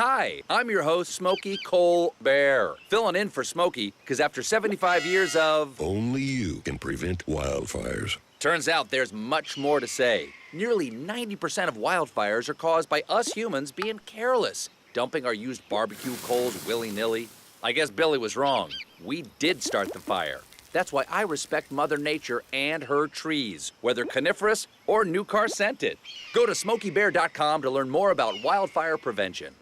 Hi, I'm your host, Smokey Colbert. Filling in for Smokey, because after 75 years of... Only you can prevent wildfires. Turns out there's much more to say. Nearly 90% of wildfires are caused by us humans being careless, dumping our used barbecue coals willy-nilly. I guess Billy was wrong. We did start the fire. That's why I respect Mother Nature and her trees, whether coniferous or new car scented. Go to smokeybear.com to learn more about wildfire prevention.